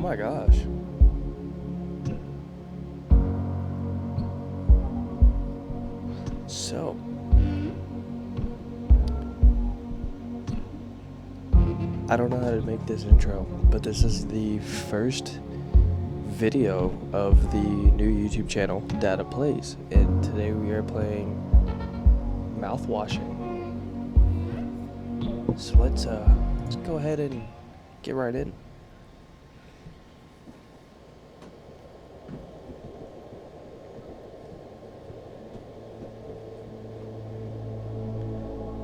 my gosh. So, I don't know how to make this intro, but this is the first video of the new YouTube channel, Data Plays, and today we are playing Mouthwashing. So let's go ahead and get right in.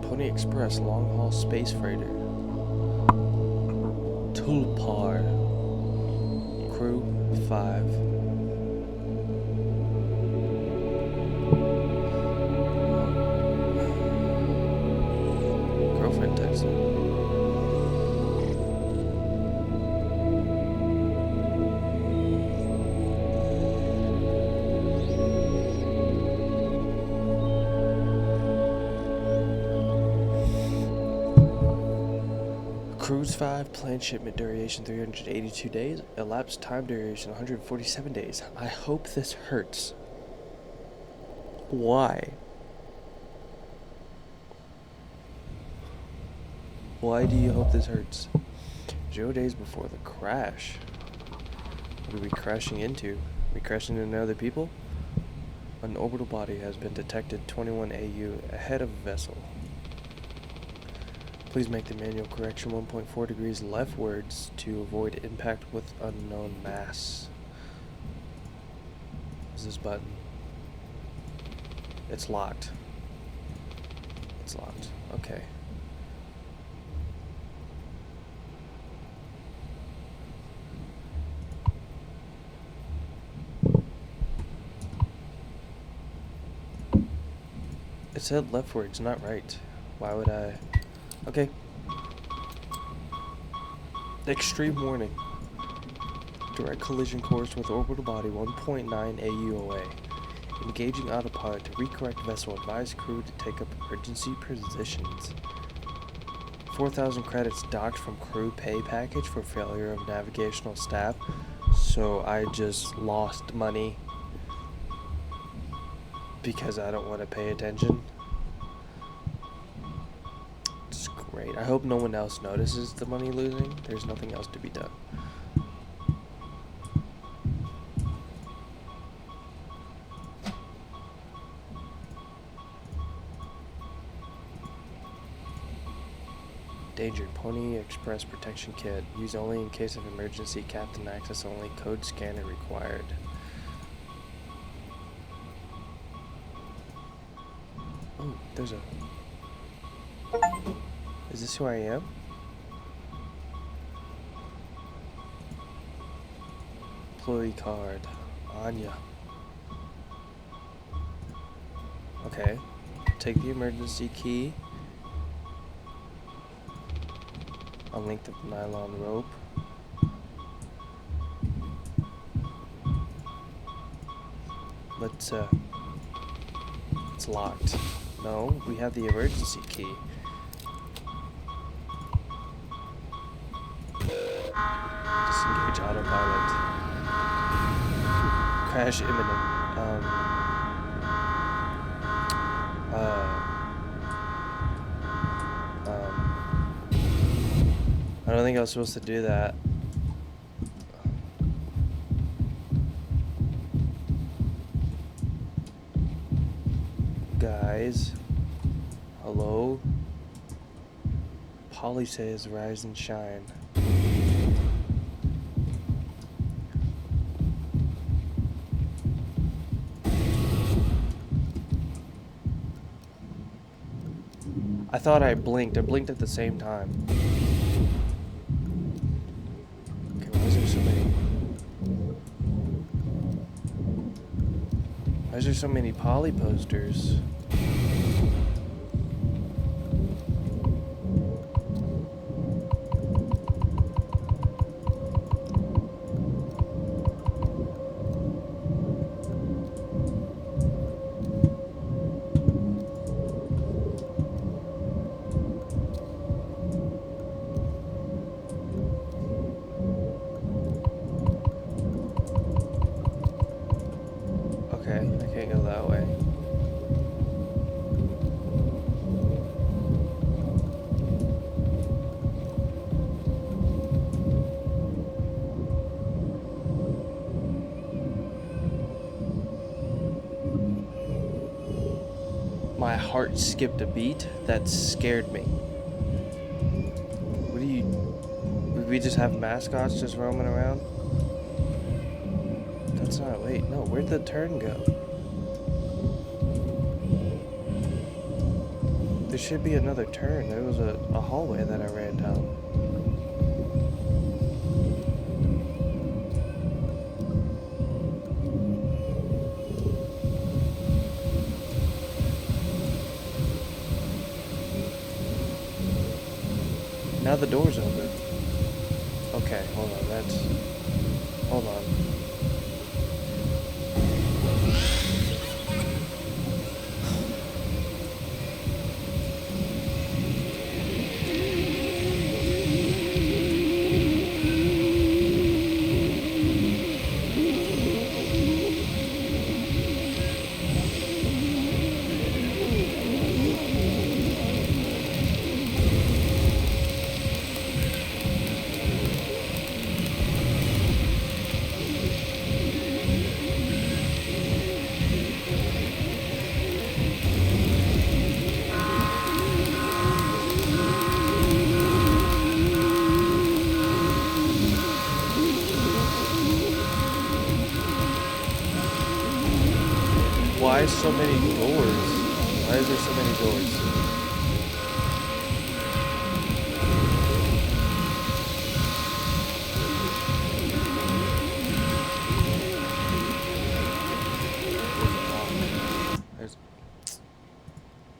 Pony Express long-haul space freighter. Tulpar. Crew 5. Girlfriend texting. Cruise 5, planned shipment duration 382 days, elapsed time duration 147 days. I hope this hurts. Why? Why do you hope this hurts? 0 days before the crash. What are we crashing into? Are we crashing into other people? An orbital body has been detected 21 AU ahead of vessel. Please make the manual correction 1.4 degrees leftwards to avoid impact with unknown mass. What's this button? It's locked. It's locked. Okay. It said leftwards, not right. Why would I... Okay. Extreme warning. Direct collision course with orbital body 1.9 AU away. Engaging autopilot to recorrect vessel. Advise crew to take up emergency positions. 4,000 credits docked from crew pay package for failure of navigational staff. So I just lost money because I don't want to pay attention. Great. I hope no one else notices the money losing. There's nothing else to be done. Danger. Pony Express protection kit. Use only in case of emergency. Captain access only. Code scanner required. Oh, there's a... Is this who I am? Employee card. Anya. Okay. Take the emergency key. Unlink the nylon rope. It's locked. No, we have the emergency key. Disengage autopilot. Crash imminent. I don't think I was supposed to do that. Guys. Hello? Polly says rise and shine. I thought I blinked. I blinked at the same time. Okay, why is there so many? Why is there so many poly posters? My heart skipped a beat. That scared me. What do you... Would we just have mascots just roaming around? That's not... Wait, no. Where'd the turn go? There should be another turn. There was a hallway that I ran down. Now the door's open. Okay, hold on. Hold on. Why so many doors? Why is there so many doors?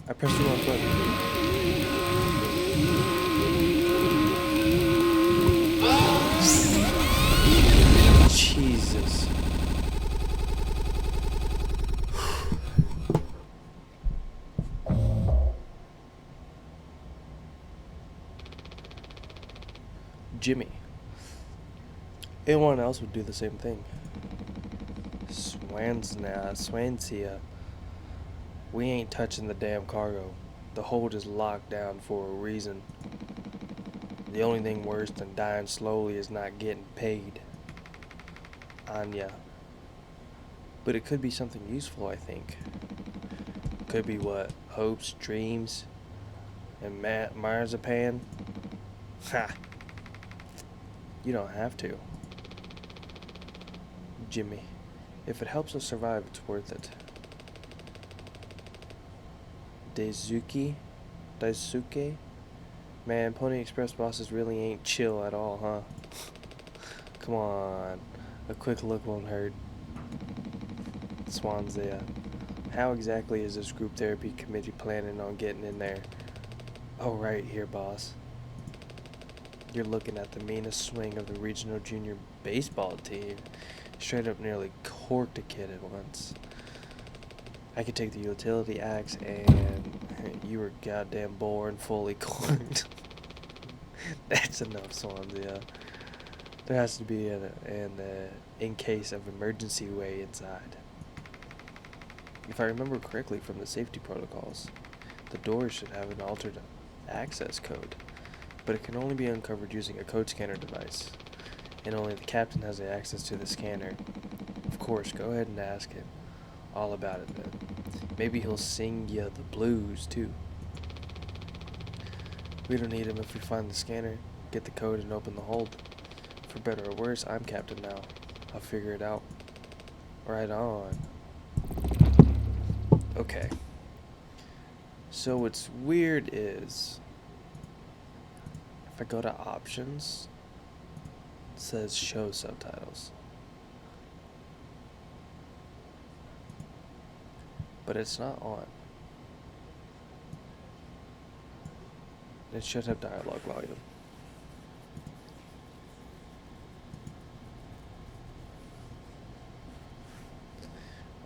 I pressed the wrong button. Jesus. Jimmy. Anyone else would do the same thing. Swansea. We ain't touching the damn cargo. The hold is locked down for a reason. The only thing worse than dying slowly is not getting paid. Anya. But it could be something useful, I think. Could be what? Hopes, dreams, and marzipan? Ha! You don't have to. Jimmy, if it helps us survive, it's worth it. Daisuke? Man, Pony Express bosses really ain't chill at all, huh? Come on. A quick look won't hurt. Swansea. How exactly is this group therapy committee planning on getting in there? Oh, right here, boss. You're looking at the meanest swing of the regional junior baseball team. Straight up nearly corked a kid at once. I could take the utility axe and you were goddamn born fully corked. That's enough, Swansea. There has to be an in case of emergency way inside. If I remember correctly from the safety protocols, the doors should have an altered access code, but it can only be uncovered using a code scanner device, and only the captain has the access to the scanner. Of course, go ahead and ask him all about it then. Maybe he'll sing ya the blues too. We don't need him if we find the scanner, get the code, and open the hold. For better or worse, I'm captain now. I'll figure it out. Right on. Okay. So what's weird is, if I go to options, it says show subtitles. But it's not on. It should have dialogue volume.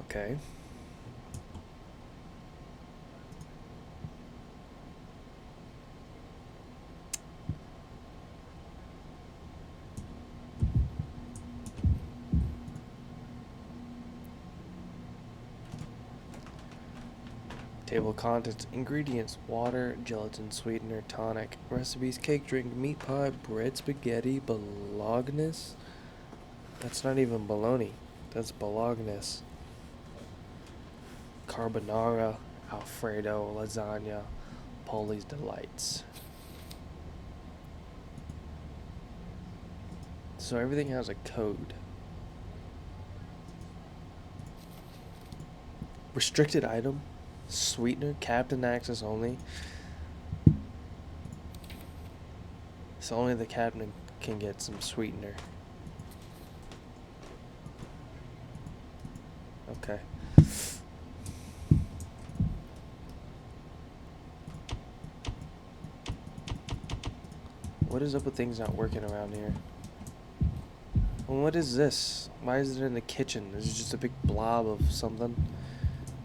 Okay. Table of contents: ingredients: water, gelatin, sweetener, tonic. Recipes: cake, drink, meat pie, bread, spaghetti, bologna. That's not even bologna. That's bologna. Carbonara, Alfredo, lasagna, Poli's Delights. So everything has a code. Restricted item, sweetener, captain access only. So only the captain can get some sweetener. Okay. What is up with things not working around here? And what is this? Why is it in the kitchen? Is it just a big blob of something?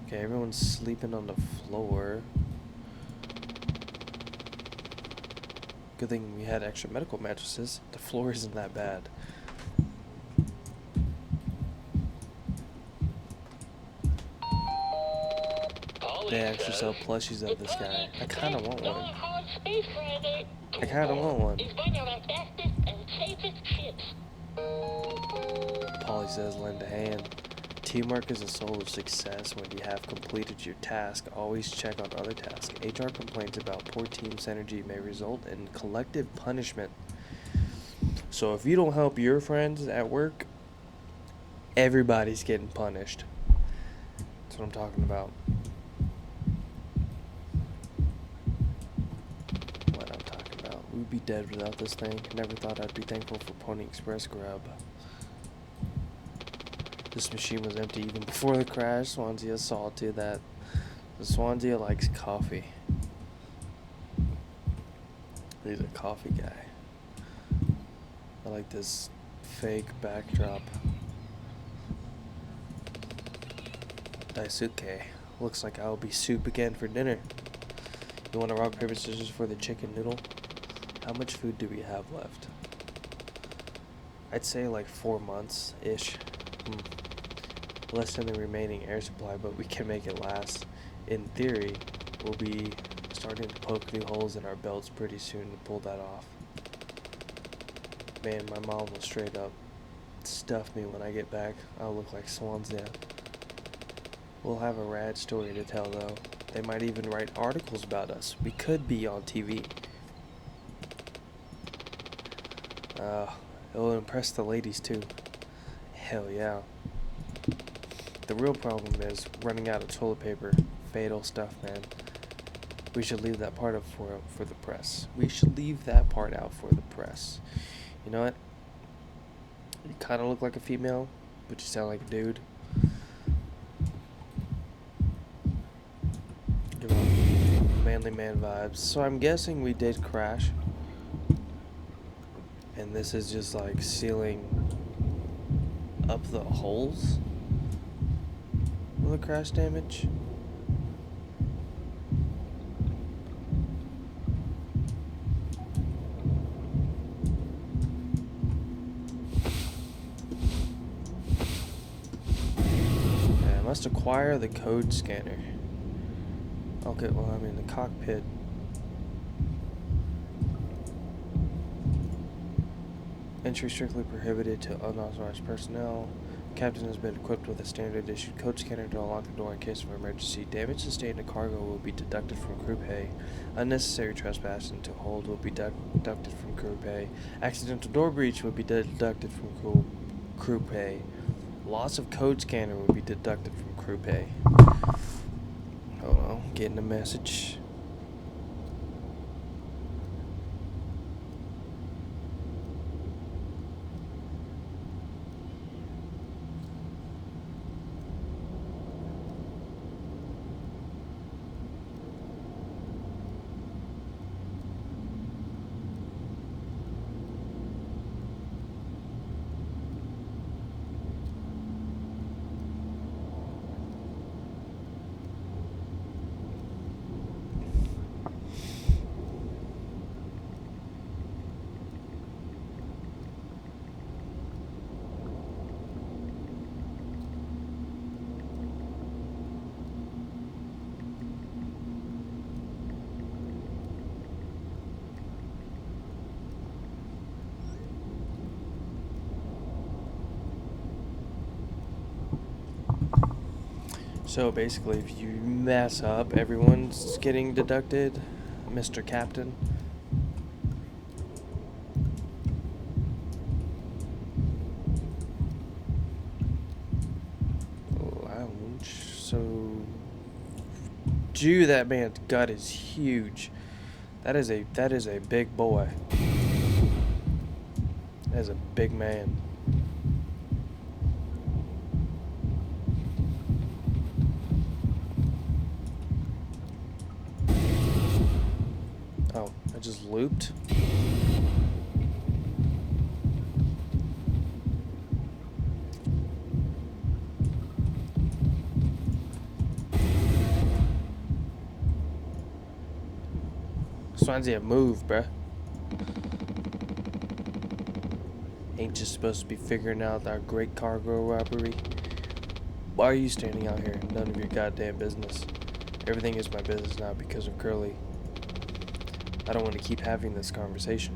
Okay, everyone's sleeping on the floor. Good thing we had extra medical mattresses. The floor isn't that bad. They actually sell plushies of this guy. I kind of want one. I kind of want one. Polly says lend a hand. Teamwork is the soul of success. When you have completed your task, always check on other tasks. HR complaints about poor team synergy may result in collective punishment. So if you don't help your friends at work, everybody's getting punished. That's what I'm talking about. What I'm talking about. We'd be dead without this thing. Never thought I'd be thankful for Pony Express grub. This machine was empty even before the crash. Swansea saw to that. The Swansea likes coffee. He's a coffee guy. I like this fake backdrop. Daisuke. Looks like I'll be soup again for dinner. You want to rock, paper, scissors for the chicken noodle? How much food do we have left? I'd say like 4 months-ish. Less than the remaining air supply, but we can make it last. In theory, we'll be starting to poke new holes in our belts pretty soon to pull that off. Man, my mom will straight up stuff me when I get back. I'll look like Swansea. We'll have a rad story to tell though. They might even write articles about us. We could be on TV. It'll impress the ladies too. Hell yeah. The real problem is running out of toilet paper. Fatal stuff, man. We should leave that part out for the press. We should leave that part out for the press. You know what? You kind of look like a female, but you sound like a dude. Give off manly man vibes. So I'm guessing we did crash. And this is just like sealing up the holes. The crash damage. I must acquire the code scanner. Okay, well, I'm in the cockpit. Entry strictly prohibited to unauthorized personnel. Captain has been equipped with a standard issued code scanner to unlock the door in case of emergency. Damage sustained to cargo will be deducted from crew pay. Unnecessary trespass into hold will be deducted from crew pay. Accidental door breach will be deducted from crew pay. Loss of code scanner will be deducted from crew pay. Hold on, getting a message. So basically, if you mess up, everyone's getting deducted, Mr. Captain. Lounge. So, Jew, that man's gut is huge. That is a big boy. That is a big man. Oh, I just looped. Swansea, move, bruh. Ain't just supposed to be figuring out our great cargo robbery. Why are you standing out here? None of your goddamn business. Everything is my business now because of Curly. I don't want to keep having this conversation.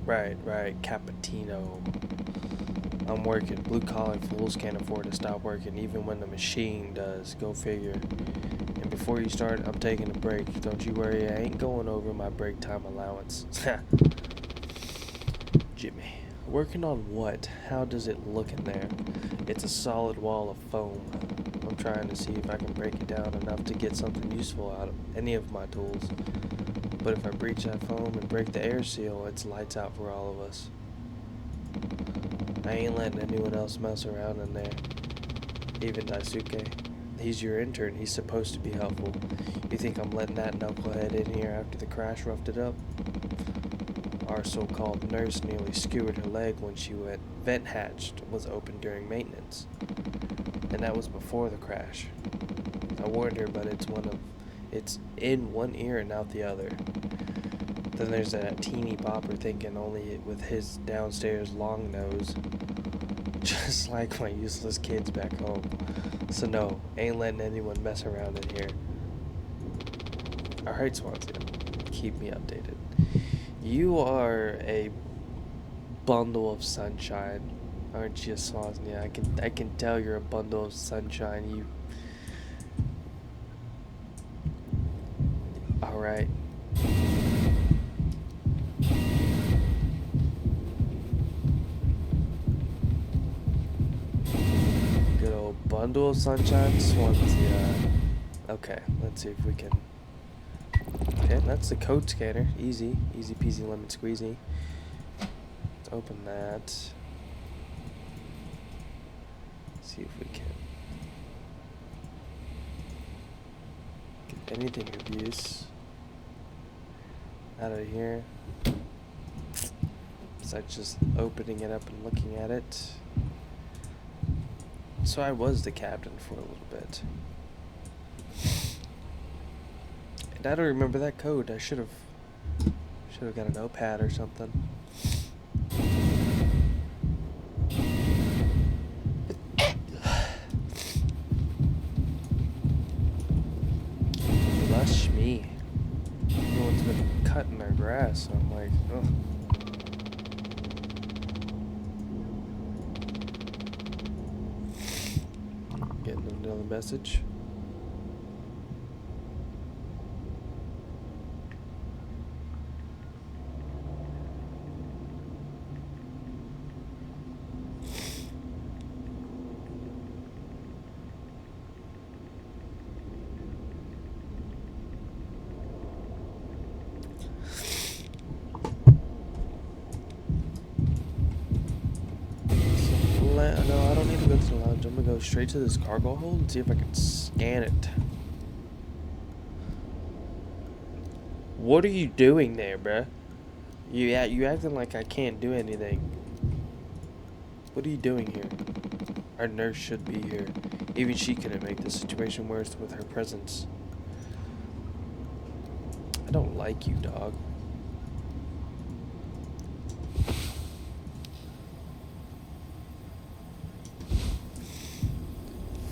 Right, Cappuccino. I'm working. Blue collar fools can't afford to stop working even when the machine does. Go figure. And before you start, I'm taking a break. Don't you worry, I ain't going over my break time allowance. Jimmy. Working on what? How does it look in there? It's a solid wall of foam. I'm trying to see if I can break it down enough to get something useful out of any of my tools. But if I breach that foam and break the air seal, it's lights out for all of us. I ain't letting anyone else mess around in there. Even Daisuke. He's your intern. He's supposed to be helpful. You think I'm letting that knucklehead in here after the crash roughed it up? Our so-called nurse nearly skewered her leg when she went vent hatched was open during maintenance. And that was before the crash. I warned her, but it's in one ear and out the other. Then there's that teeny bopper thinking only with his downstairs long nose. Just like my useless kids back home. So no, ain't letting anyone mess around in here. Alright, Swansea. Keep me updated. You are a bundle of sunshine, aren't you, Swansea? I can tell you're a bundle of sunshine. You. All right. Good old bundle of sunshine, Swansea. Okay, let's see if we can. Okay, that's the code scanner. Easy peasy lemon squeezy. Let's open that. See if we can get anything of use out of here. Besides just opening it up and looking at it. So I was the captain for a little bit. And I don't remember that code. I should have got a notepad or something. Lush me. Everyone's been cutting their grass, so I'm like, oh. Getting another message. No, I don't need to go to the lounge. I'm gonna go straight to this cargo hold and see if I can scan it. What are you doing there, bruh? You acting like I can't do anything. What are you doing here? Our nurse should be here. Even she couldn't make the situation worse with her presence. I don't like you, dog.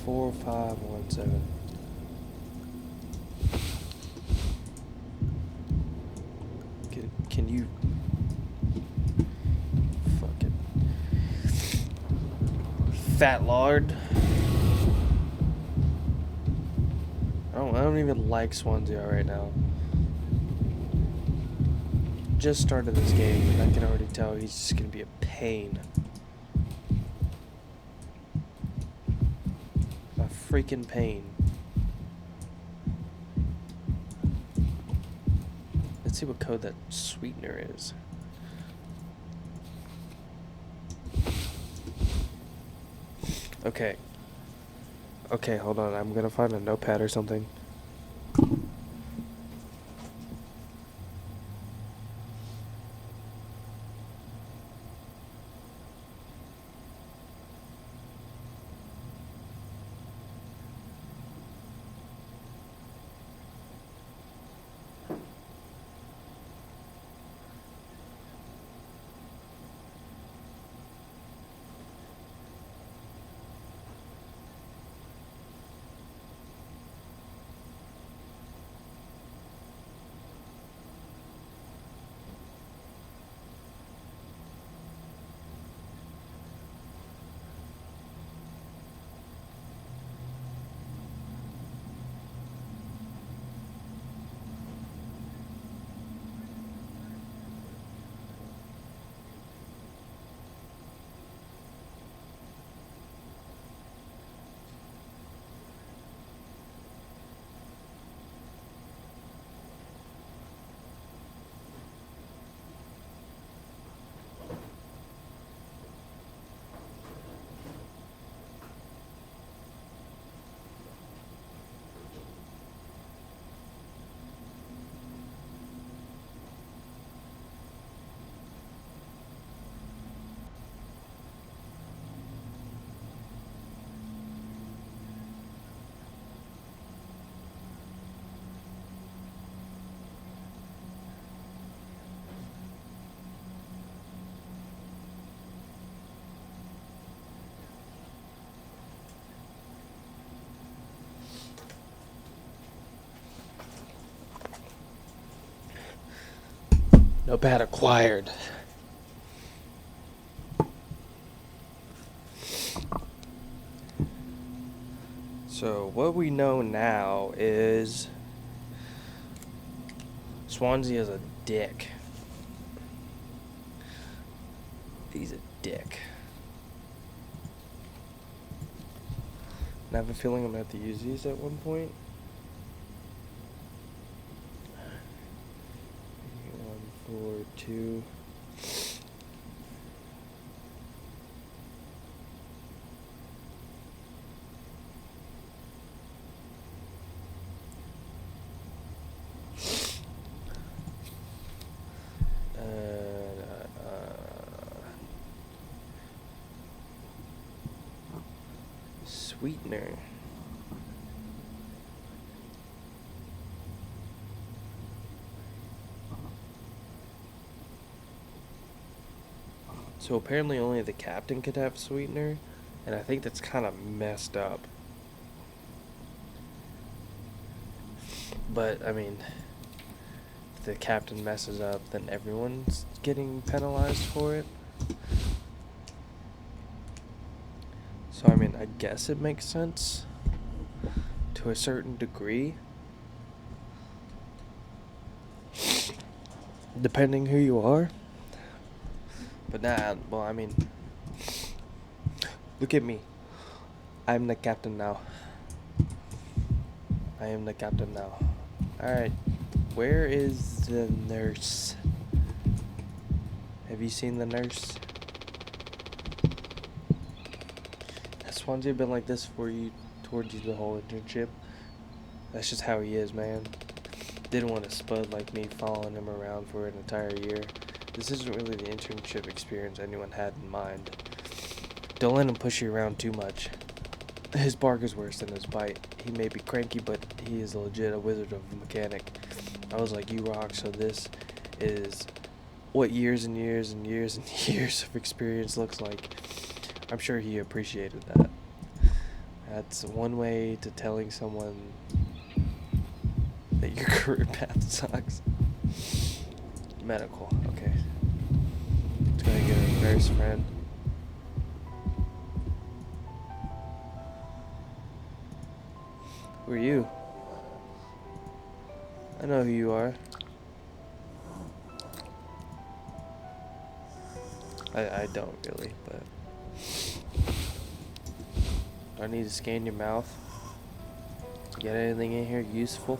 Four, 5, 1, 7. Can you fucking fat lard? I don't even like Swansea right now. Just started this game, and I can already tell he's just gonna be a pain. A freaking pain. Let's see what code that sweetener is. Okay. Okay, hold on. I'm gonna find a notepad or something. Notepad acquired. So what we know now is Swansea is a dick. He's a dick. And I have a feeling I'm gonna have to use these at one point. 1, 4, 2. Sweetener. So apparently only the captain could have sweetener, and I think that's kind of messed up. But, I mean, if the captain messes up, then everyone's getting penalized for it. So, I mean, I guess it makes sense to a certain degree, depending who you are. But nah, well, I mean, look at me. I'm the captain now. I am the captain now. Alright, where is the nurse? Have you seen the nurse? Has Swansea been like this for you, towards you the whole internship? That's just how he is, man. Didn't want a spud like me following him around for an entire year. This isn't really the internship experience anyone had in mind. Don't let him push you around too much. His bark is worse than his bite. He may be cranky, but he is legit a wizard of a mechanic. I was like, you rock, so this is what years and years and years and years of experience looks like. I'm sure he appreciated that. That's one way to telling someone that your career path sucks. Medical, okay. It's gonna get a nurse friend. Who are you? I know who you are. I don't really, but I need to scan your mouth. Got anything in here useful?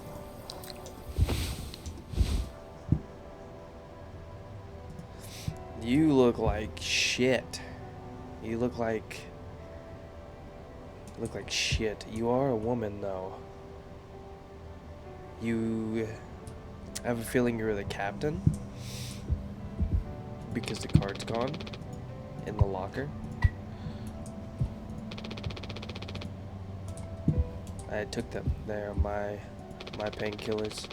You look like shit. You look like shit. You are a woman though. You I have a feeling you're the captain because the card's gone in the locker. I took them. They're my painkillers.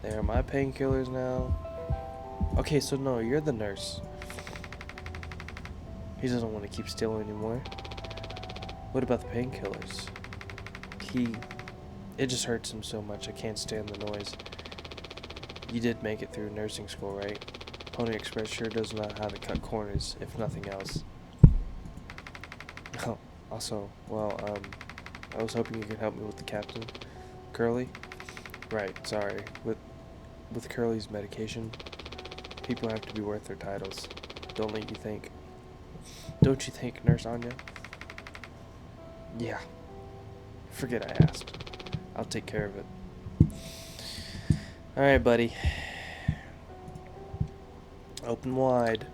They're my painkillers now. Okay, so no, you're the nurse. He doesn't want to keep stealing anymore. What about the painkillers? It just hurts him so much. I can't stand the noise. You did make it through nursing school, right? Pony Express sure does know how to cut corners, if nothing else. Oh, also, well, I was hoping you could help me with the captain. Curly? Right, sorry. With Curly's medication, people have to be worth their titles. Don't you think? Don't you think, Nurse Anya? Yeah. Forget I asked. I'll take care of it. Alright, buddy. Open wide.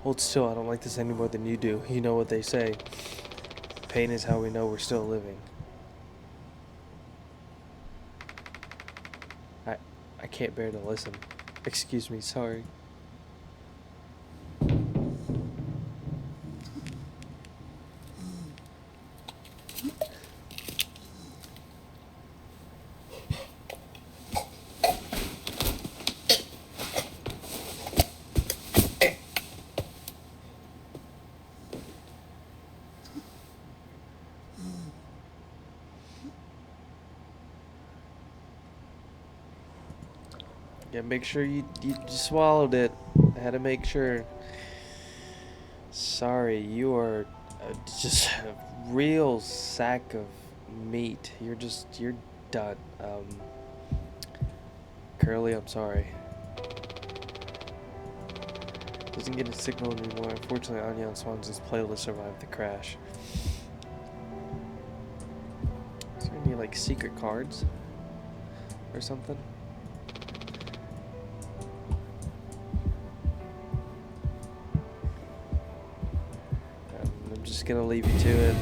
Hold still, I don't like this any more than you do. You know what they say. Pain is how we know we're still living. I can't bear to listen. Excuse me, sorry. Yeah, make sure you swallowed it. I had to make sure. Sorry, you are just a real sack of meat. You're done. Curly, I'm sorry. Doesn't get a signal anymore. Unfortunately, Anya and Swanson's playlist survived the crash. Is there any, like, secret cards? Or something? I'm just gonna leave you to it.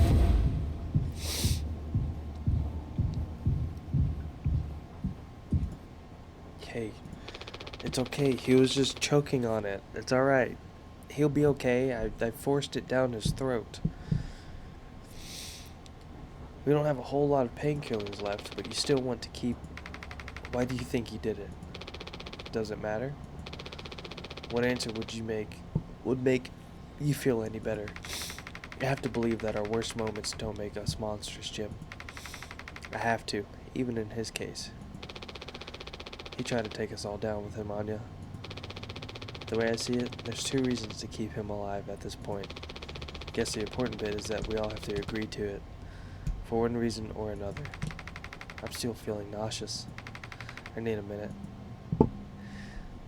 Okay. It's okay. He was just choking on it. It's alright. He'll be okay. I forced it down his throat. We don't have a whole lot of painkillers left, but you still want to keep... Why do you think he did it? Does it matter? What answer would make you feel any better? I have to believe that our worst moments don't make us monsters, Jim. I have to, even in his case. He tried to take us all down with him, Anya. The way I see it, there's two reasons to keep him alive at this point. I guess the important bit is that we all have to agree to it, for one reason or another. I'm still feeling nauseous. I need a minute.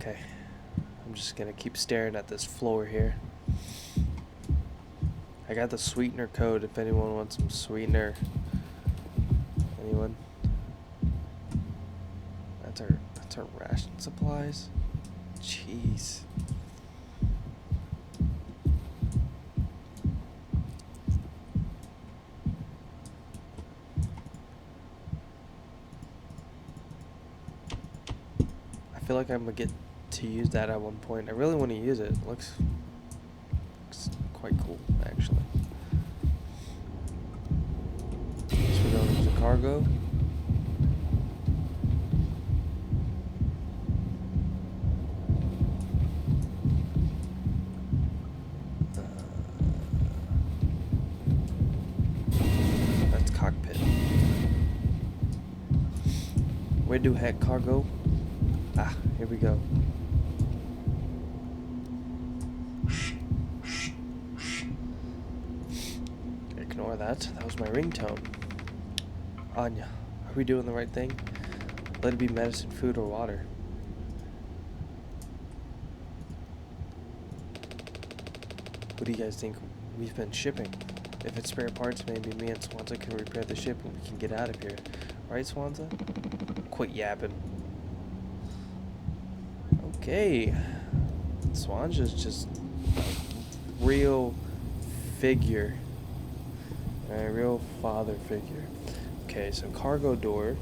Okay, I'm just gonna keep staring at this floor here. I got the sweetener code if anyone wants some sweetener. Anyone? That's our ration supplies. Jeez. I feel like I'm gonna get to use that at one point. I really want to use it. It looks quite cool, actually. So we're going to the cargo. That's cockpit. Where do heck cargo? Ah, here we go. Ignore that. That was my ringtone. Anya, are we doing the right thing? Let it be medicine, food, or water. What do you guys think we've been shipping? If it's spare parts, maybe me and Swanza can repair the ship and we can get out of here. Right, Swanza? Quit yapping. Okay. Swanza's just a real figure. A real father figure. Okay, so cargo door.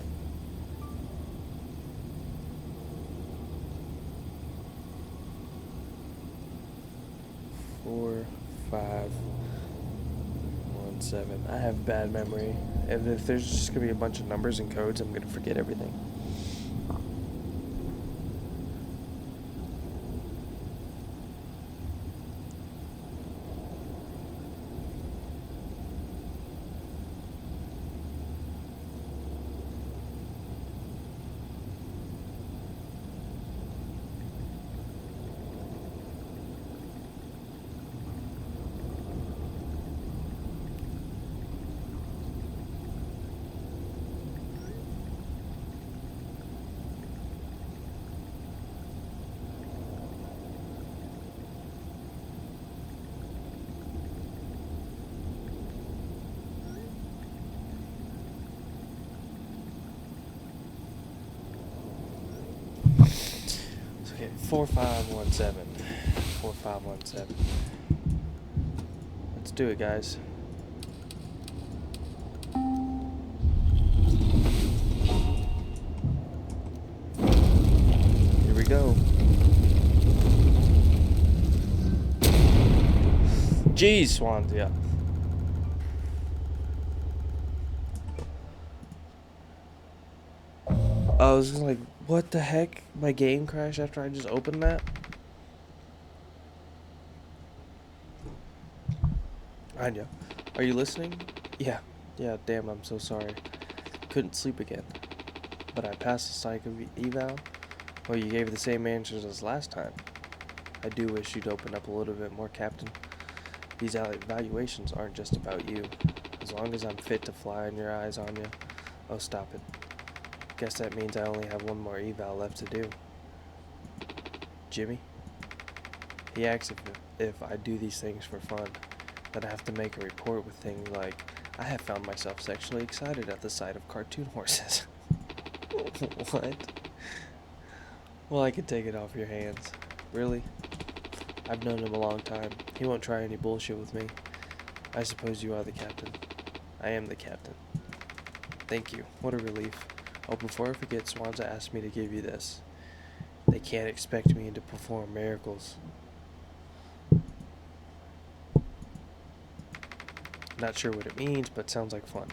Four, 5, 1, 7. I have bad memory. If there's just gonna be a bunch of numbers and codes, I'm gonna forget everything. Okay, 4517. 4517. Let's do it, guys. Here we go. Jeez, Swans, yeah. I was just like, what the heck? My game crashed after I just opened that? Anya, are you listening? Yeah, damn, I'm so sorry. Couldn't sleep again. But I passed the psych eval. Well, you gave the same answers as last time. I do wish you'd open up a little bit more, Captain. These evaluations aren't just about you. As long as I'm fit to fly in your eyes, Anya. Oh, stop it. Guess that means I only have one more eval left to do. Jimmy? He asks if I do these things for fun. That I have to make a report with things like, I have found myself sexually excited at the sight of cartoon horses. What? Well, I could take it off your hands. Really? I've known him a long time. He won't try any bullshit with me. I suppose you are the captain. I am the captain. Thank you. What a relief. Oh, before I forget, Swanza asked me to give you this. They can't expect me to perform miracles. Not sure what it means, but sounds like fun.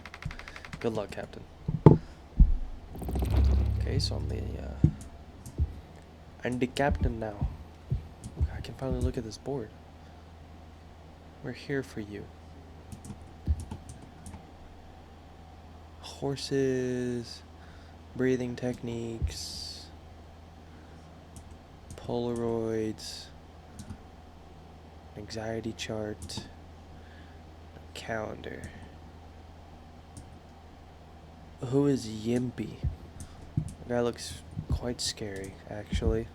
Good luck, Captain. Okay, so I'm the captain now. I can finally look at this board. We're here for you. Horses, breathing techniques, Polaroids, anxiety chart, calendar. Who is Yimpy? The guy looks quite scary, actually.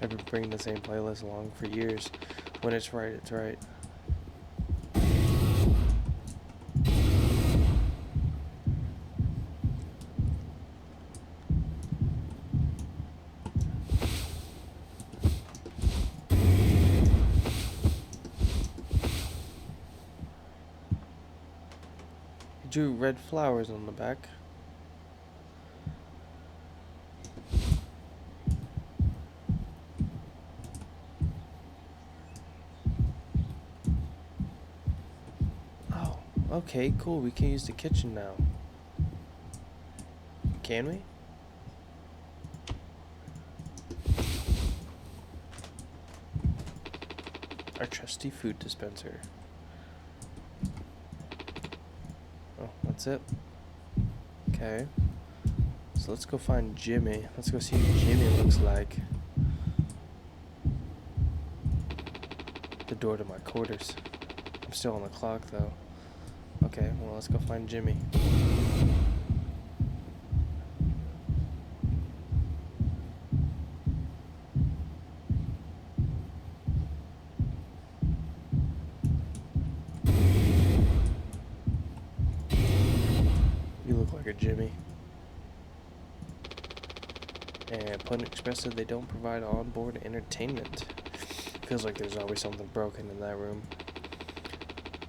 I've been bringing the same playlist along for years. When it's right, it's right. He drew red flowers on the back. Okay, cool. We can use the kitchen now. Can we? Our trusty food dispenser. Oh, that's it. Okay. So let's go find Jimmy. Let's go see what Jimmy looks like. The door to my quarters. I'm still on the clock though. Okay, well let's go find Jimmy. You look like a Jimmy. And Pundit Express said they don't provide onboard entertainment. Feels like there's always something broken in that room.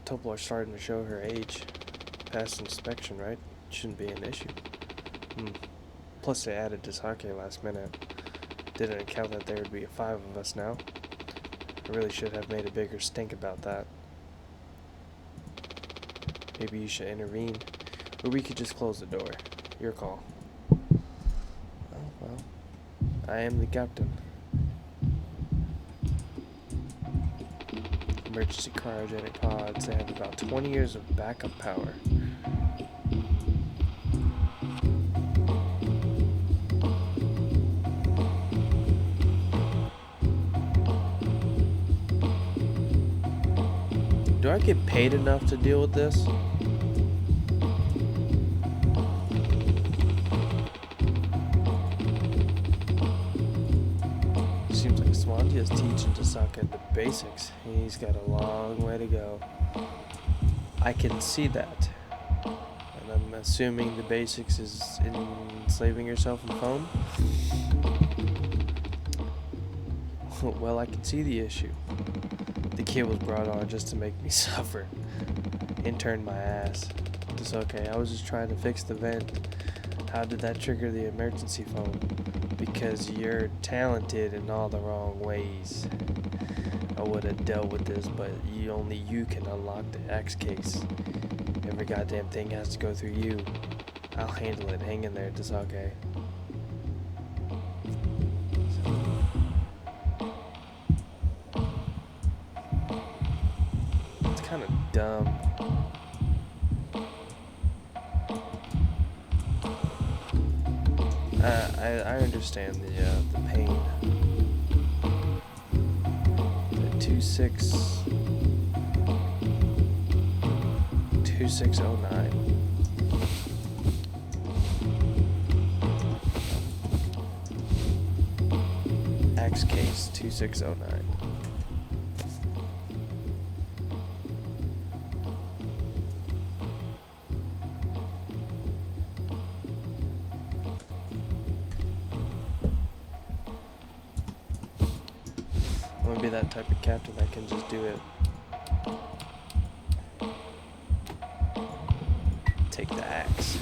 Toplar's starting to show her age. Past inspection, right? Shouldn't be an issue. Plus they added Dasake last minute. Didn't account that there would be 5 of us now. I really should have made a bigger stink about that. Maybe you should intervene. Or we could just close the door. Your call. Oh, well. I am the captain. Emergency cryogenic pods. They have about 20 years of backup power. Do I get paid enough to deal with this? Seems like Swandia's teaching Tasaka the basics. He's got a long way to go. I can see that. And I'm assuming the basics is enslaving yourself in foam? Well, I can see the issue. The kid was brought on just to make me suffer. Interned my ass. It's okay, I was just trying to fix the vent. How did that trigger the emergency phone? Because you're talented in all the wrong ways. I would have dealt with this, but only you can unlock the X case. Every goddamn thing has to go through you. I'll handle it. Hang in there, Tasake. It's kind of dumb. I understand the pain. The 2609. X case 2609. I'm gonna be that type of captain that can just do it. Take the axe.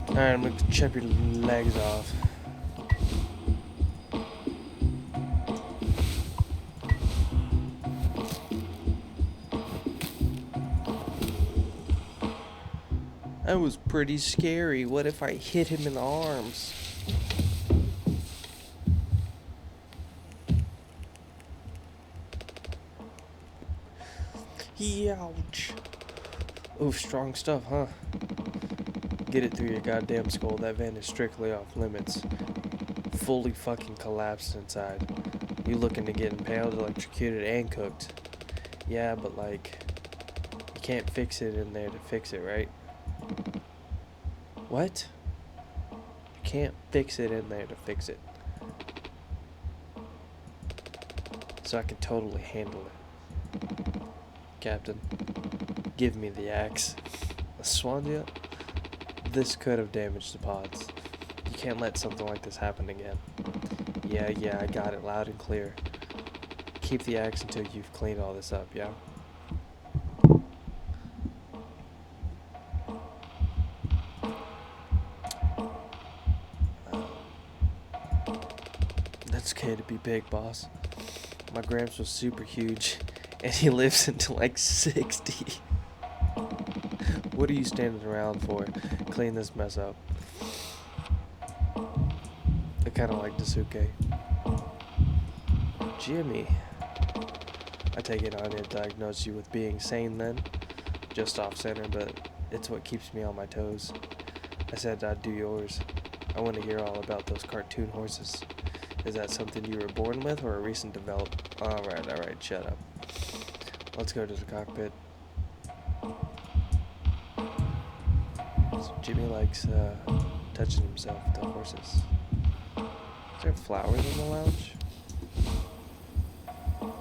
Alright, I'm gonna chop your legs off. That was pretty scary. What if I hit him in the arms? Ouch. Oof, strong stuff, huh? Get it through your goddamn skull. That van is strictly off limits. Fully fucking collapsed inside. You looking to get impaled, electrocuted, and cooked. Yeah, but like, you can't fix it in there to fix it, right? What? You can't fix it in there to fix it. So I can totally handle it. Captain, give me the axe. Swandia, this could have damaged the pods. You can't let something like this happen again. Yeah, I got it loud and clear. Keep the axe until you've cleaned all this up, yeah? That's okay to be big, boss. My Gramps was super huge. And he lives until like 60. What are you standing around for? Clean this mess up. I kind of like Dasuke. Jimmy. I take it I didn't diagnose you with being sane then. Just off center, but It's what keeps me on my toes. I said I'd do yours. I want to hear all about those cartoon horses. Is that something you were born with or a recent development? Alright, shut up. Let's go to the cockpit. So Jimmy likes touching himself to horses. Is there flowers in the lounge? Oh,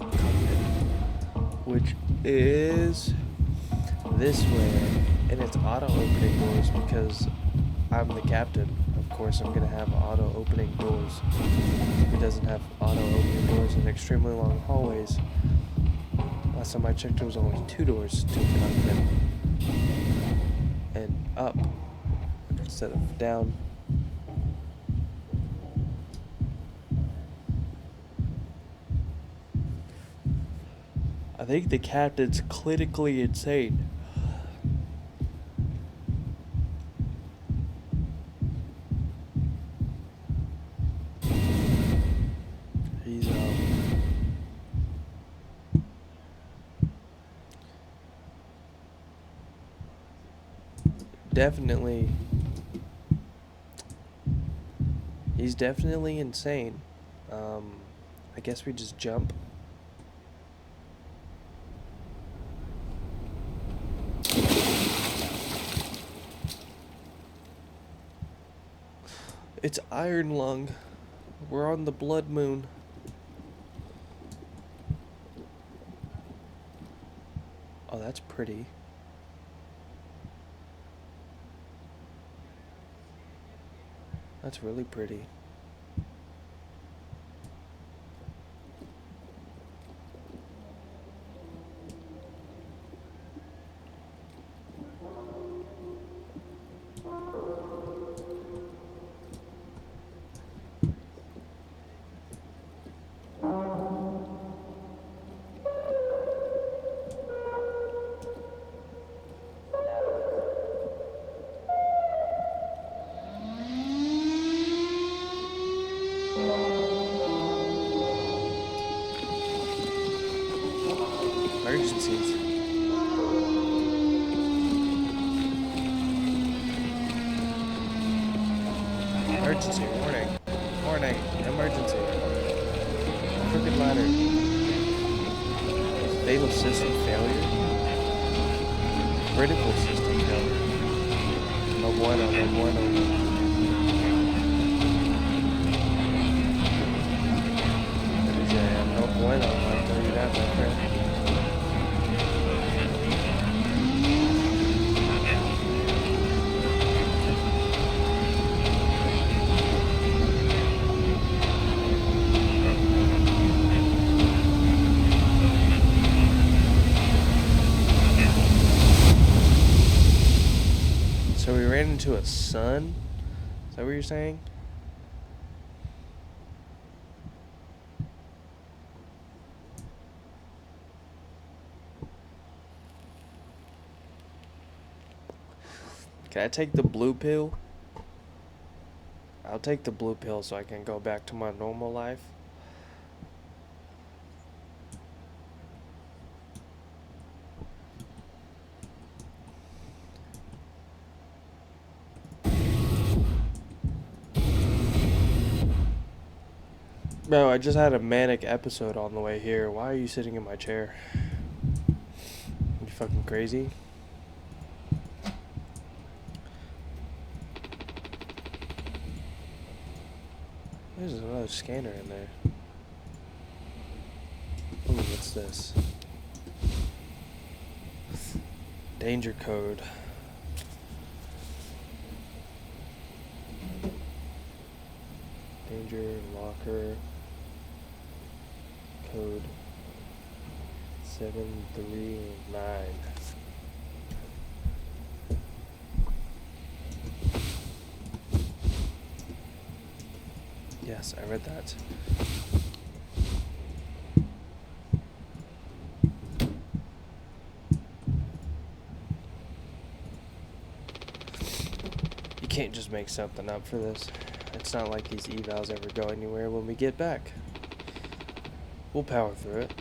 cockpit. Which is this way. And it's auto opening doors because I'm the captain. Of course, I'm gonna have auto opening doors. It doesn't have auto opening doors in extremely long hallways. Last time I checked, there was only 2 doors to the cockpit. And up instead of down. I think the captain's clinically insane. He's definitely, he's definitely insane. I guess we just jump. It's Iron Lung. We're on the blood moon. Oh, that's pretty. That's really pretty. Emergencies. Emergency, warning. Warning, emergency. Crooked ladder. Fatal system failure. Critical system failure. No bueno, no bueno. No bueno, I'll tell you that, my friend. So we ran into a sun? Is that what you're saying? Can I take the blue pill? I'll take the blue pill so I can go back to my normal life. Bro, I just had a manic episode on the way here. Why are you sitting in my chair? You fucking crazy? There's another scanner in there. Ooh, what's this? Danger code. Danger locker code 739. Yes, I read that. You can't just make something up for this. It's not like these evals ever go anywhere when we get back. We'll power through it.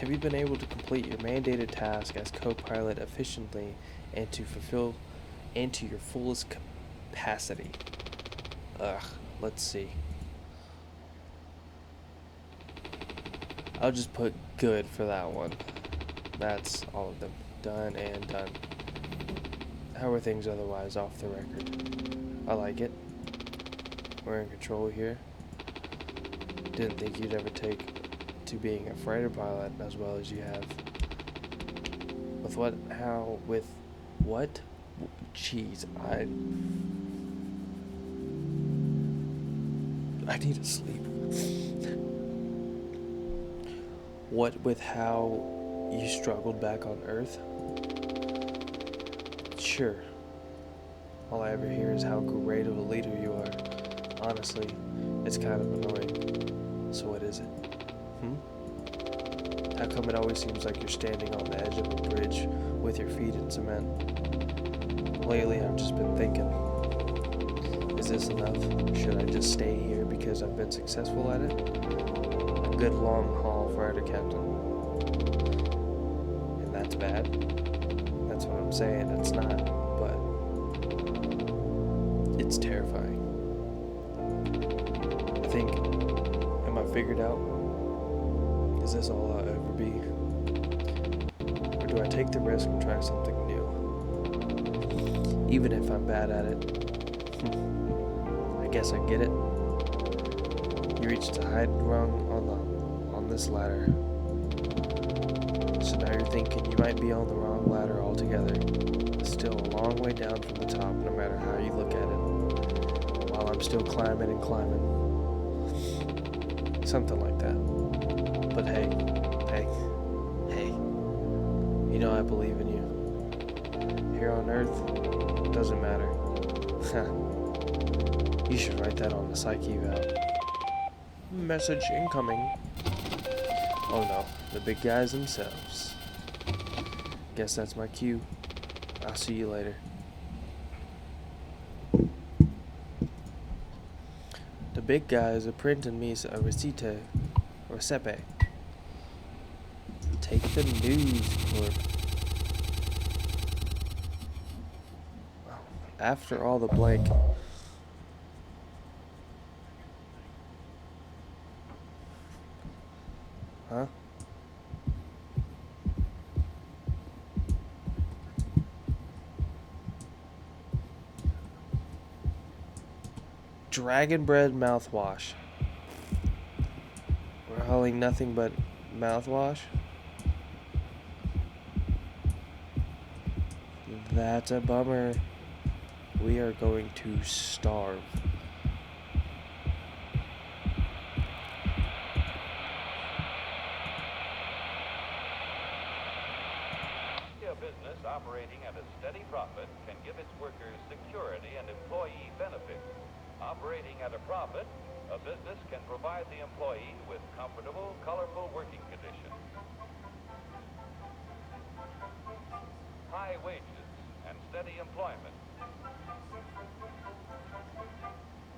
Have you been able to complete your mandated task as co-pilot efficiently and to fulfill and to your fullest capacity? Let's see. I'll just put good for that one. That's all of them. Done and done. How are things otherwise off the record? I like it. We're in control here. Didn't think you'd ever take to being a freighter pilot as well as you have. With what? How? With what? Jeez, I need to sleep. What with how you struggled back on Earth? Sure. All I ever hear is how great of a leader you are. Honestly, it's kind of annoying. So what is it? How come it always seems like you're standing on the edge of a bridge with your feet in cement? Lately, I've just been thinking, is this enough? Should I just stay here because I've been successful at it? A good long haul fighter captain. And that's bad? That's what I'm saying, it's not, but it's terrifying. I think, am I figured out? Is this all I'll ever be? Or do I take the risk and try something new? Even if I'm bad at it. I guess I get it. You reached the height rung on this ladder. So now you're thinking you might be on the wrong ladder altogether. Still a long way down from the top, no matter how you look at it. While I'm still climbing and climbing. Something like that. But hey, you know I believe in you. Here on Earth, doesn't matter. You should write that on the psyche eval. Message incoming. Oh no, the big guys themselves. Guess that's my cue. I'll see you later. The big guys are printing me a recipe. Take the news, Corp. After all the blank. Huh? Dragon bread mouthwash. We're hauling nothing but mouthwash? That's a bummer. We are going to starve. A business operating at a steady profit can give its workers security and employee benefits. Operating at a profit, a business can provide the employee with comfortable, colorful working conditions, high wages, and steady employment,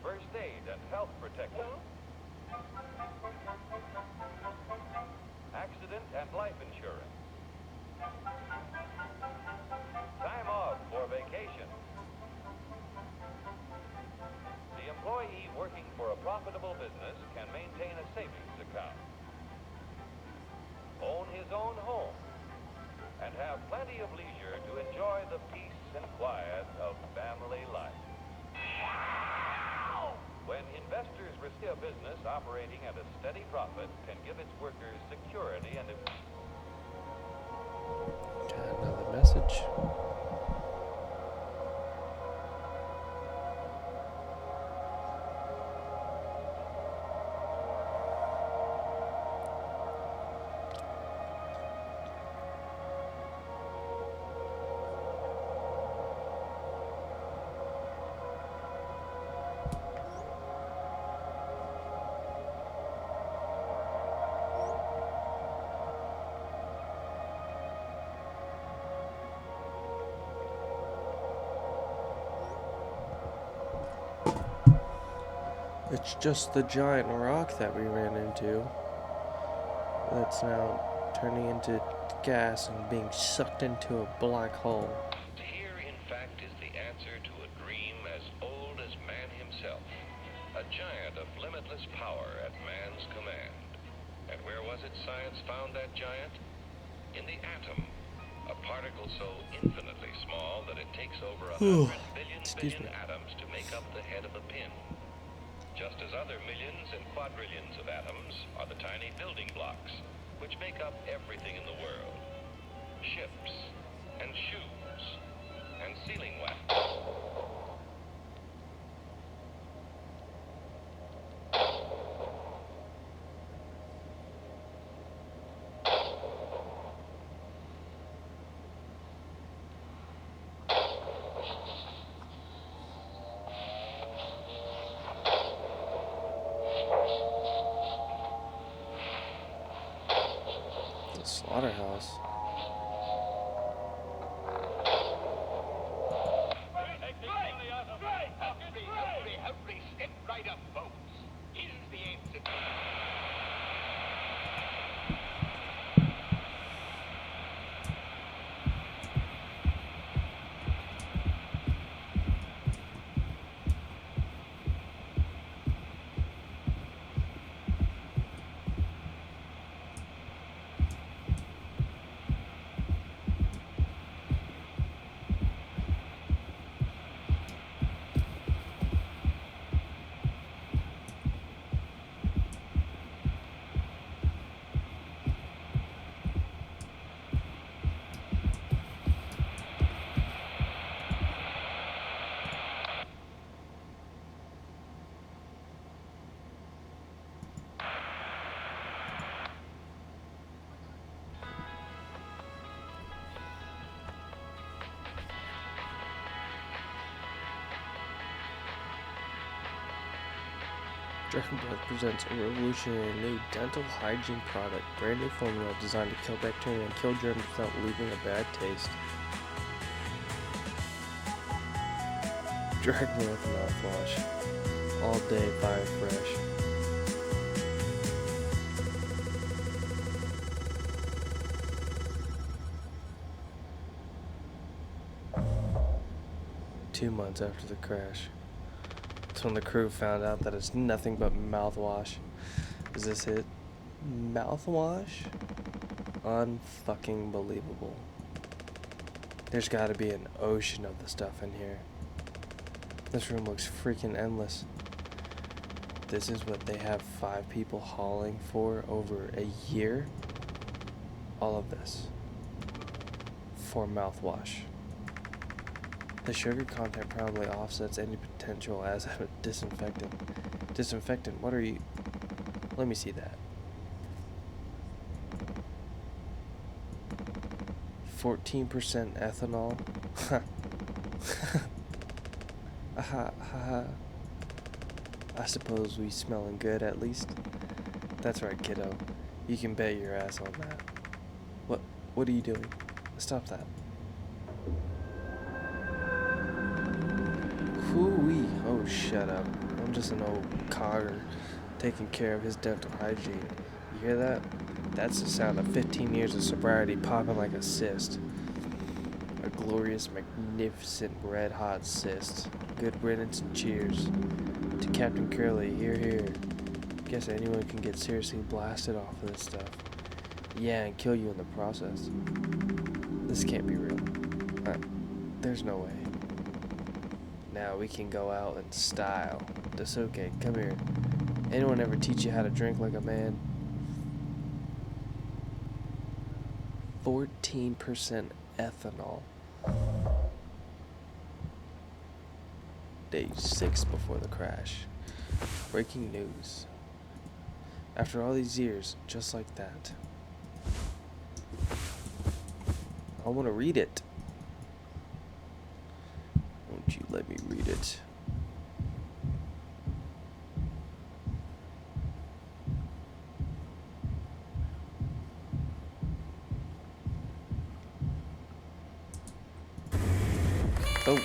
first aid and health protection, accident and life insurance, time off for vacation. The employee working for a profitable business can maintain a savings account, own his own home, and have plenty of leisure to enjoy the peace and quiet of family life. When investors receive a business operating at a steady profit can give its workers security and Got another message. It's just the giant rock that we ran into. that's now turning into gas and being sucked into a black hole. Here, in fact, is the answer to a dream as old as man himself. A giant of limitless power at man's command. And where was it science found that giant? In the atom. A particle so infinitely small that it takes over 100 billion atoms to make up the head of a pin. Just as other millions and quadrillions of atoms are the tiny building blocks which make up everything in the world. Ships, and shoes, and sealing wax. The slaughterhouse. Hurry, step right up, folks. Here's the answer. Dragon Breath presents a revolutionary new dental hygiene product. Brand new formula designed to kill bacteria and kill germs without leaving a bad taste. Dragon Breath mouthwash. All day fire fresh. Two months after the crash. That's when the crew found out that it's nothing but mouthwash. Is this it? Mouthwash? Unfucking believable. There's gotta be an ocean of the stuff in here. This room looks freaking endless. This is what they have 5 people hauling for over a year? All of this. For mouthwash. The sugar content probably offsets any potential as a disinfectant. Disinfectant, what are you? Let me see that. 14% ethanol. I suppose we smelling good at least. That's right, kiddo. You can bet your ass on that. What are you doing? Stop that. Hoo-wee. Oh, shut up. I'm just an old cogger taking care of his dental hygiene. You hear that? That's the sound of 15 years of sobriety popping like a cyst. A glorious, magnificent, red-hot cyst. Good riddance and cheers. To Captain Curly, hear, hear. Guess anyone can get seriously blasted off of this stuff. Yeah, and kill you in the process. This can't be real. There's no way. Now we can go out in style. Daisuke, come here. Anyone ever teach you how to drink like a man? 14% ethanol. Day 6 before the crash. Breaking news. After all these years, just like that. I want to read it. Won't you let me read it? Oh.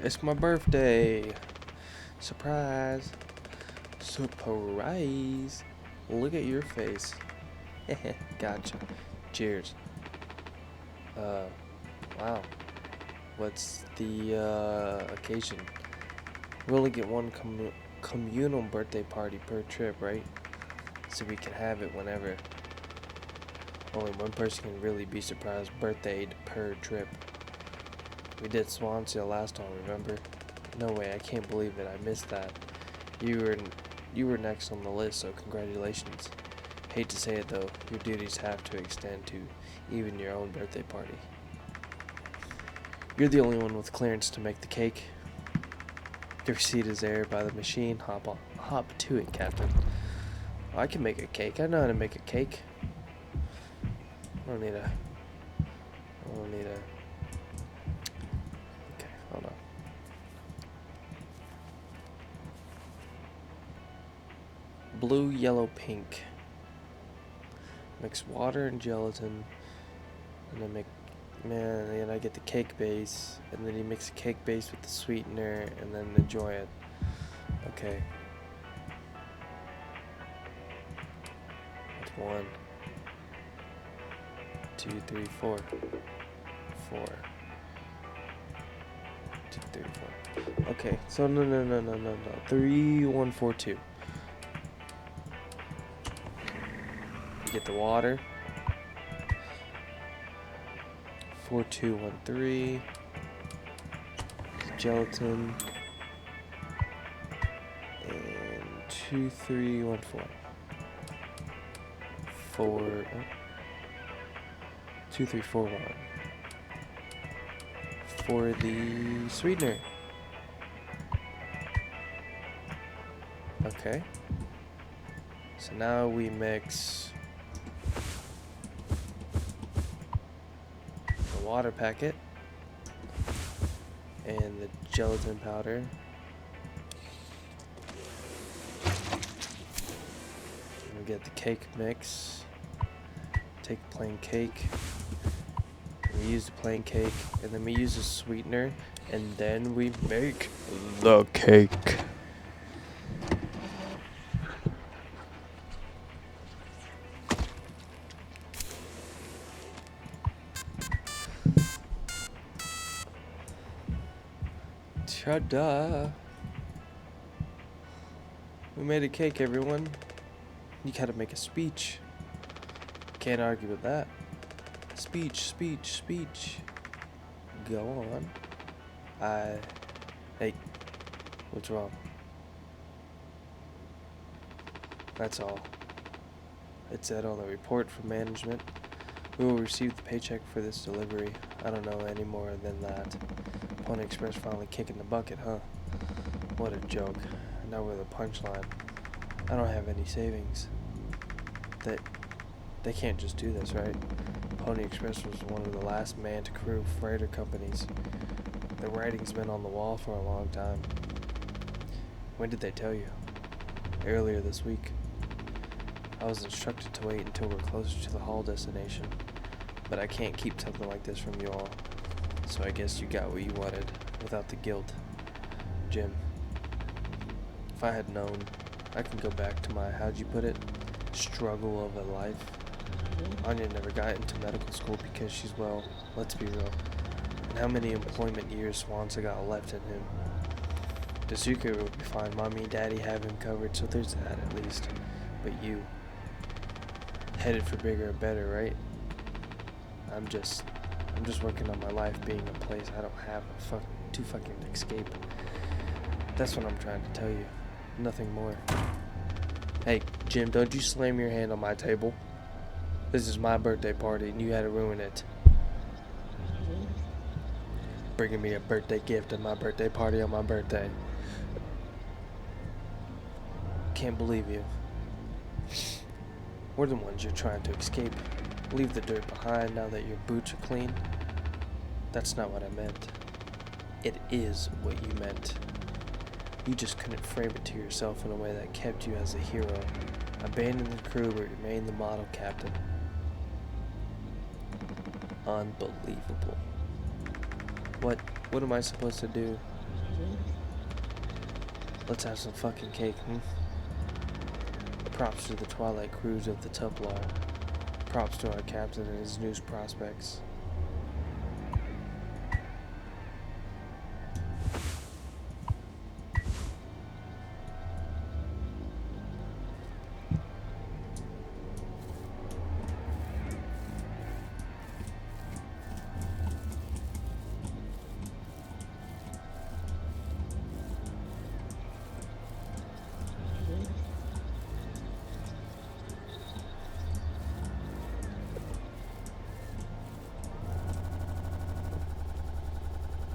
It's my birthday. Surprise. Surprise. Look at your face. Gotcha. Cheers. Wow. What's the occasion? We only get one communal birthday party per trip, right? So we can have it whenever. Only one person can really be surprised birthdayed per trip. We did Swansea last time, remember? No way, I can't believe it. I missed that. You were next on the list, so congratulations. Hate to say it though, your duties have to extend to even your own birthday party. You're the only one with clearance to make the cake. Your receipt is there by the machine. Hop to it, Captain. I can make a cake. I know how to make a cake. I don't need a. Okay, hold on. Blue, yellow, pink. Mix water and gelatin, and then I get the cake base, and then you mix the cake base with the sweetener, and then enjoy it. Okay. That's 1, 2, 3, 4. 4. 2, 3, 4. Okay, so no. 3, 1, 4, 2. Get the water. 4, 2, 1, 3. Gelatin. And 2, 3, 1, 4. 2, 3, 4, 1. For the sweetener. Okay. So now we mix the water packet and the gelatin powder. And we get the cake mix. Take plain cake. We use the plain cake, and then we use a sweetener, and then we make the cake. Ta-da! We made a cake, everyone. You gotta make a speech. Can't argue with that. Speech. Go on. Hey, what's wrong? That's all. It said on the report from management, we will receive the paycheck for this delivery. I don't know any more than that. Pony Express finally kicking the bucket, huh? What a joke. Now we're the punchline. I don't have any savings. They can't just do this, right? Pony Express was one of the last man-to-crew freighter companies. The writing's been on the wall for a long time. When did they tell you? Earlier this week. I was instructed to wait until we're closer to the haul destination, but I can't keep something like this from you all. So I guess you got what you wanted, without the guilt. Jim, if I had known, I can go back to my, how'd you put it, struggle of a life. Anya never got into medical school because she's, well, let's be real. And how many employment years Swanson got left in him? Daisuke will be fine. Mommy and Daddy have him covered, so there's that at least. But you, headed for bigger and better, right? I'm just working on my life being a place I don't have to fucking escape. That's what I'm trying to tell you. Nothing more. Hey, Jim, don't you slam your hand on my table. This is my birthday party, and you had to ruin it. Bringing me a birthday gift at my birthday party on my birthday. Can't believe you. We're the ones you're trying to escape. Leave the dirt behind now that your boots are clean. That's not what I meant. It is what you meant. You just couldn't frame it to yourself in a way that kept you as a hero. Abandon the crew but remain the model captain. Unbelievable. What am I supposed to do? Let's have some fucking cake, Props to the twilight crews of the Templar. Props to our captain and his news prospects.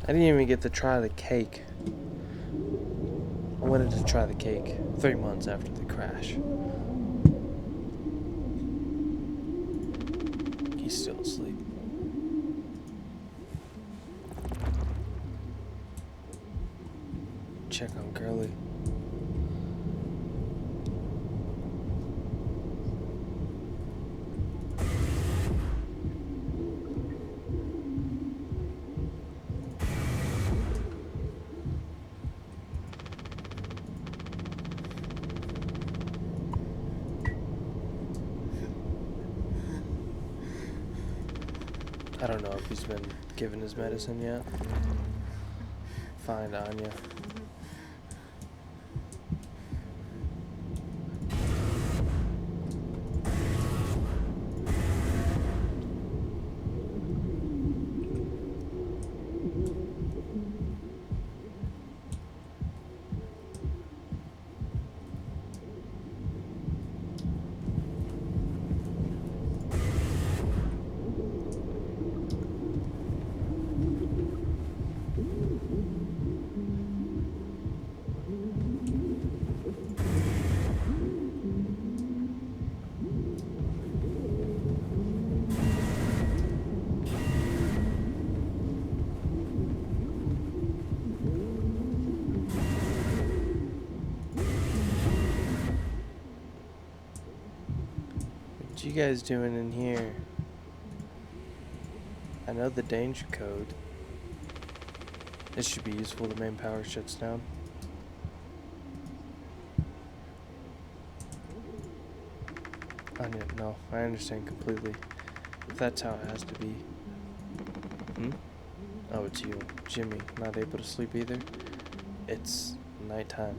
I didn't even get to try the cake. I wanted to try the cake 3 months after the crash. He's still asleep. Check on Curly. I don't know if he's been given his medicine yet. Find Anya. What you guys doing in here? I know the danger code. This should be useful. The main power shuts down. Anya, no, I understand completely. If that's how it has to be. Oh, it's you. Jimmy, not able to sleep either? It's nighttime.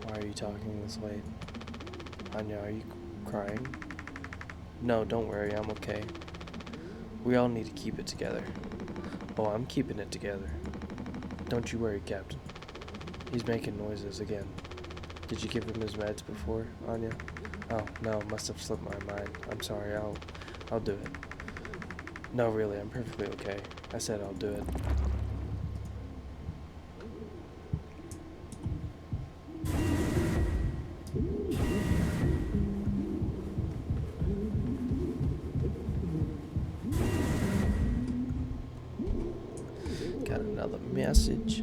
Why are you talking this late? Anya, are you crying? No, don't worry, I'm okay. We all need to keep it together. Oh, I'm keeping it together. Don't you worry, Captain. He's making noises again. Did you give him his meds before, Anya? Oh, no, must have slipped my mind. I'm sorry, I'll do it. No, really, I'm perfectly okay. I said I'll do it. Got another message.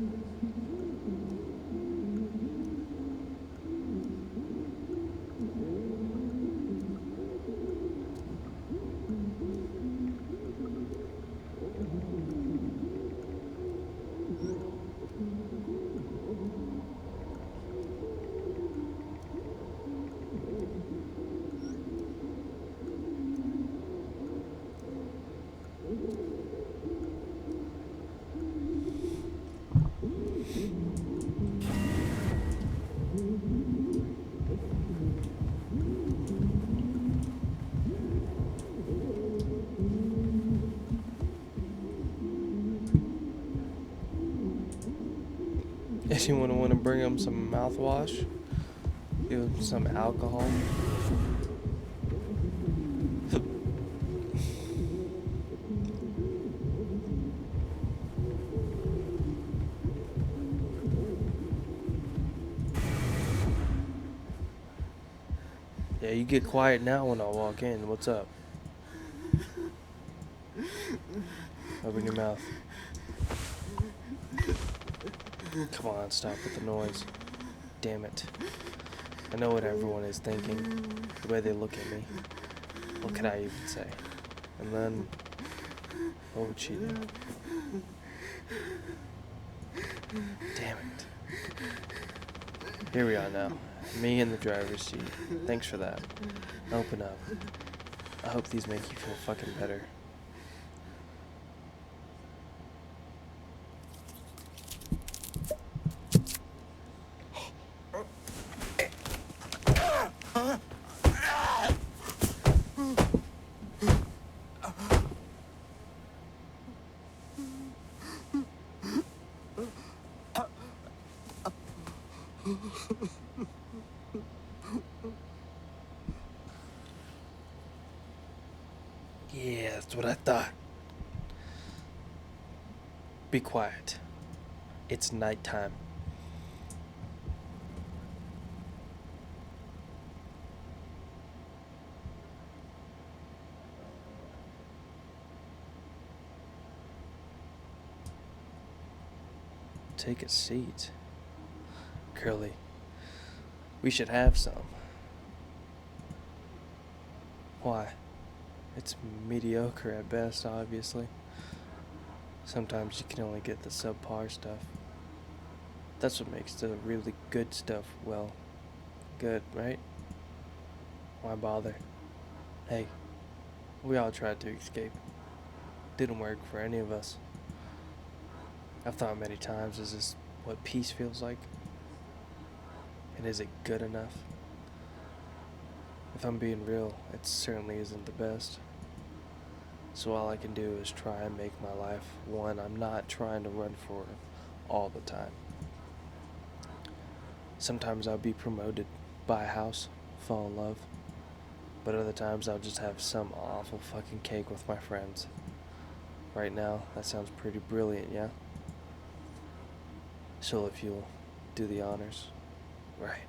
Anyone want to bring him some mouthwash? Give him some alcohol? Yeah, you get quiet now when I walk in. What's up? Open your mouth. Come on, stop with the noise. Damn it. I know what everyone is thinking. The way they look at me. What could I even say? And then, what would she do? Damn it. Here we are now. Me in the driver's seat. Thanks for that. Open up. I hope these make you feel fucking better. Yeah, that's what I thought. Be quiet. It's nighttime. Take a seat. Curly, we should have some. Why? It's mediocre at best, obviously. Sometimes you can only get the subpar stuff. That's what makes the really good stuff, well, good, right? Why bother? Hey, we all tried to escape. Didn't work for any of us. I've thought many times, is this what peace feels like? And is it good enough? If I'm being real, it certainly isn't the best. So all I can do is try and make my life one I'm not trying to run for all the time. Sometimes I'll be promoted, buy a house, fall in love. But other times I'll just have some awful fucking cake with my friends. Right now, that sounds pretty brilliant, yeah? So if you'll do the honors. Right.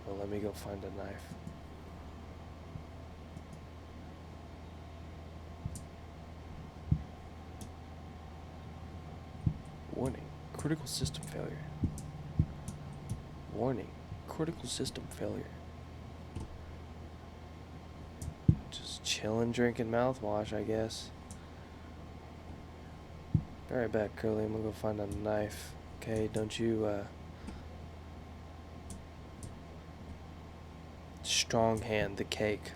Well, let me go find a knife. Warning, critical system failure. Warning, critical system failure. Just chillin', drinking mouthwash, I guess. Be right back, Curly. I'm gonna go find a knife. Okay, don't you, strong hand the cake.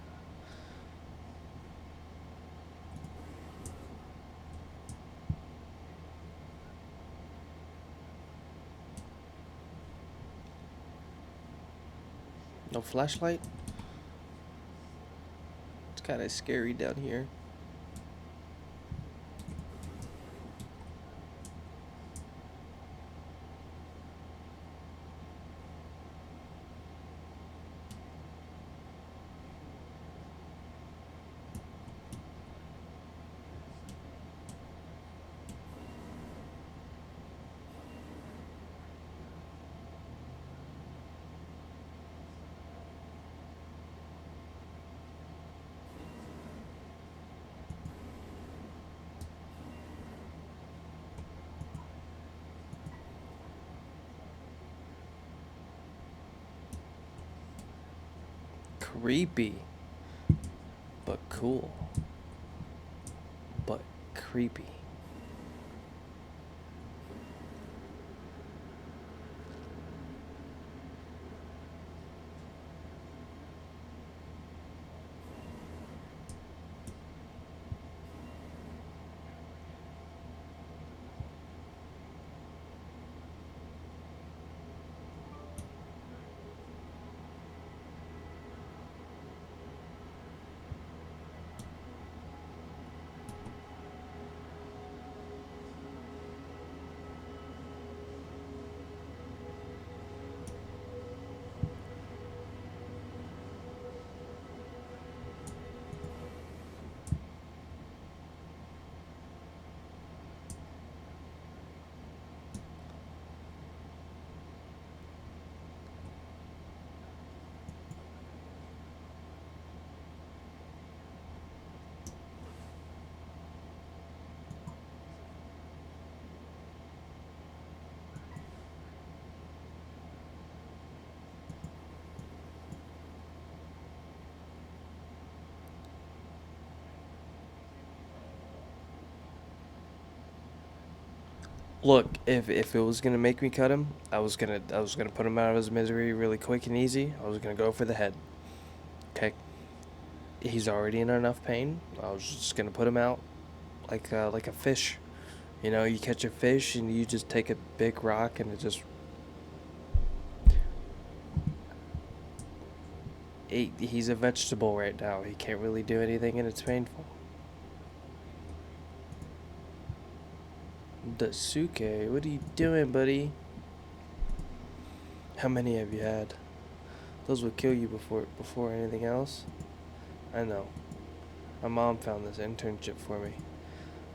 No flashlight? It's kind of scary down here. Creepy, but cool, but creepy. Look, if it was gonna make me cut him, I was gonna put him out of his misery really quick and easy. I was gonna go for the head. Okay. He's already in enough pain. I was just gonna put him out like a fish. You know, you catch a fish and you just take a big rock and it just he's a vegetable right now. He can't really do anything and it's painful. Daisuke, what are you doing, buddy? How many have you had? Those would kill you before anything else. I know. My mom found this internship for me.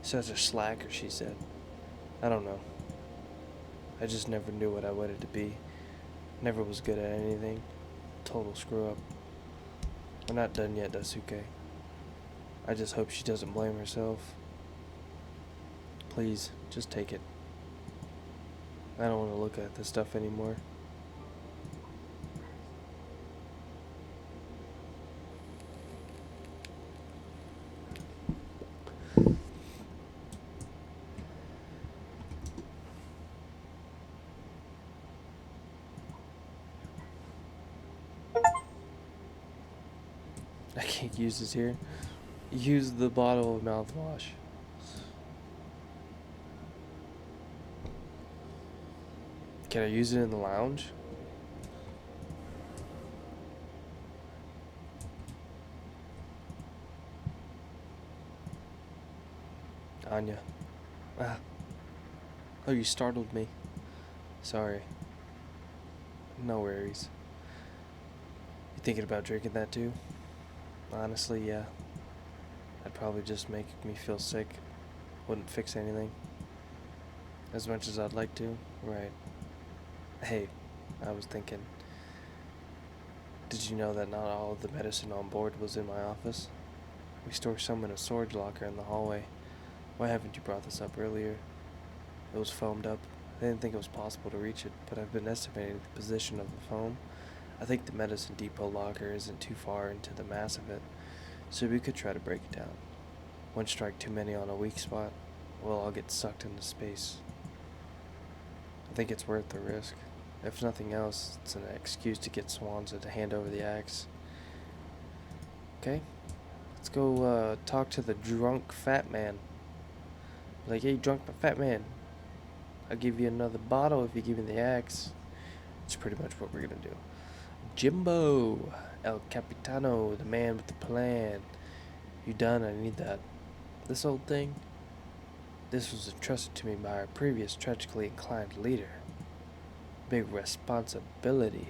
Such a slacker, she said. I don't know. I just never knew what I wanted to be. Never was good at anything. Total screw up. We're not done yet, Daisuke. I just hope she doesn't blame herself. Please, just take it. I don't want to look at this stuff anymore. I can't use this here. Use the bottle of mouthwash. Can I use it in the lounge? Anya. Ah. Oh, you startled me. Sorry. No worries. You thinking about drinking that too? Honestly, yeah. That'd probably just make me feel sick. Wouldn't fix anything. As much as I'd like to. Right. Hey, I was thinking. Did you know that not all of the medicine on board was in my office? We store some in a storage locker in the hallway. Why haven't you brought this up earlier? It was foamed up. I didn't think it was possible to reach it, but I've been estimating the position of the foam. I think the medicine depot locker isn't too far into the mass of it, so we could try to break it down. One strike too many on a weak spot, we'll all get sucked into space. I think it's worth the risk. If nothing else, it's an excuse to get Swanza to hand over the axe. Okay? Let's go talk to the drunk fat man. Like, hey, drunk fat man, I'll give you another bottle if you give me the axe. It's pretty much what we're gonna do. Jimbo, El Capitano, the man with the plan. You done? I need that. This old thing? This was entrusted to me by our previous tragically inclined leader. Big responsibility.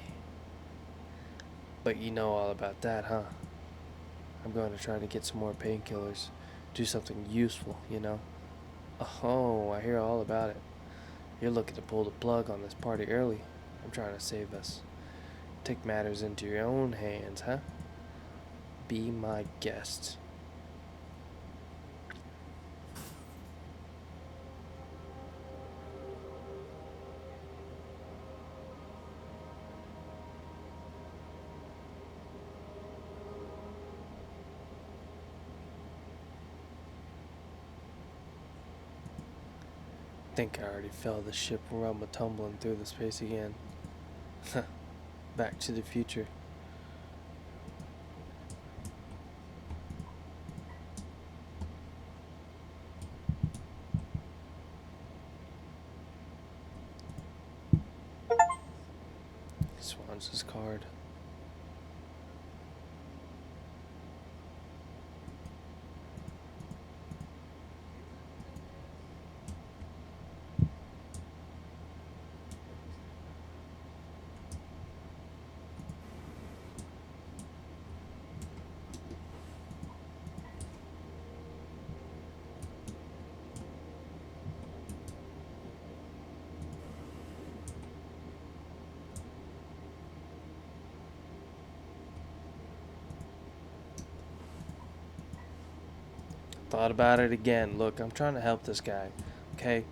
But you know all about that, huh? I'm going to try to get some more painkillers. Do something useful, you know? Oh, I hear all about it. You're looking to pull the plug on this party early. I'm trying to save us. Take matters into your own hands, huh? Be my guest. Think I already felt the ship rumble tumbling through the space again. Back to the future. Swan's card. Thought about it again. Look, I'm trying to help this guy. Okay?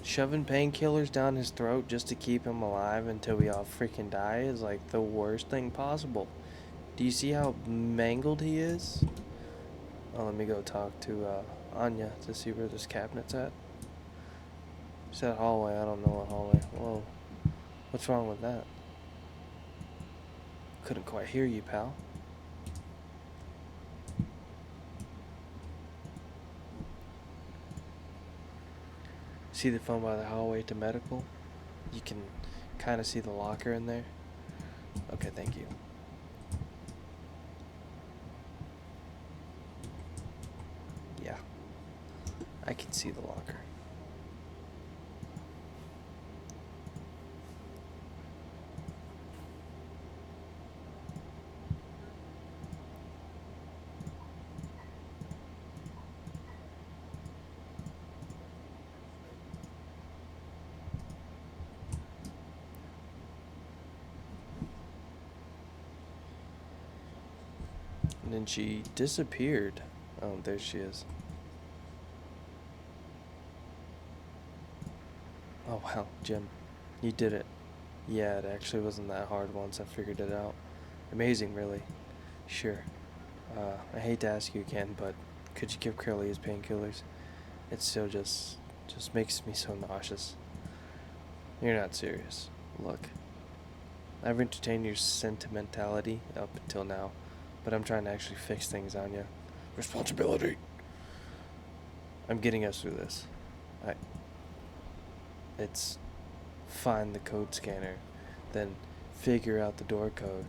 Shoving painkillers down his throat just to keep him alive until we all freaking die is like the worst thing possible. Do you see how mangled he is? Oh, let me go talk to Anya to see where this cabinet's at. Said hallway, I don't know what hallway. Whoa. What's wrong with that? Couldn't quite hear you, pal. See the phone by the hallway to medical? You can kind of see the locker in there. Okay, thank you. Yeah, I can see the locker. And then she disappeared. Oh, there she is. Oh wow, Jim, you did it. Yeah, it actually wasn't that hard once I figured it out. Amazing, really. Sure. I hate to ask you again, but could you give Curly his painkillers? It still just makes me so nauseous. You're not serious. Look, I've entertained your sentimentality up until now, but I'm trying to actually fix things on you. Responsibility. I'm getting us through this. It's find the code scanner, then figure out the door code,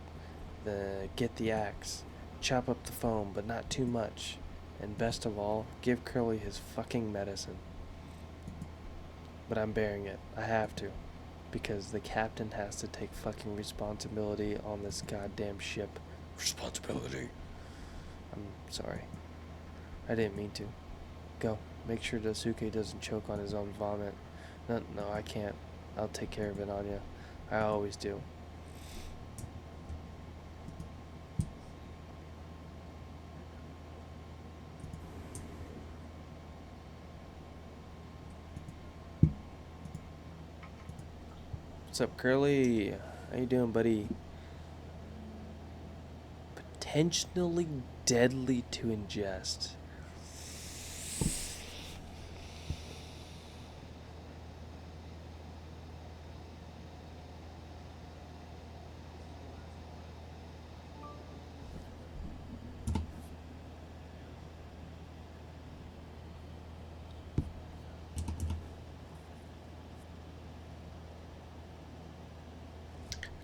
then get the axe, chop up the phone, but not too much, and best of all, give Curly his fucking medicine. But I'm bearing it. I have to. Because the captain has to take fucking responsibility on this goddamn ship. Responsibility. I'm sorry. I didn't mean to. Go. Make sure Daisuke doesn't choke on his own vomit. No, I can't. I'll take care of it, Anya. I always do. What's up, Curly? How you doing, buddy? Potentially deadly to ingest.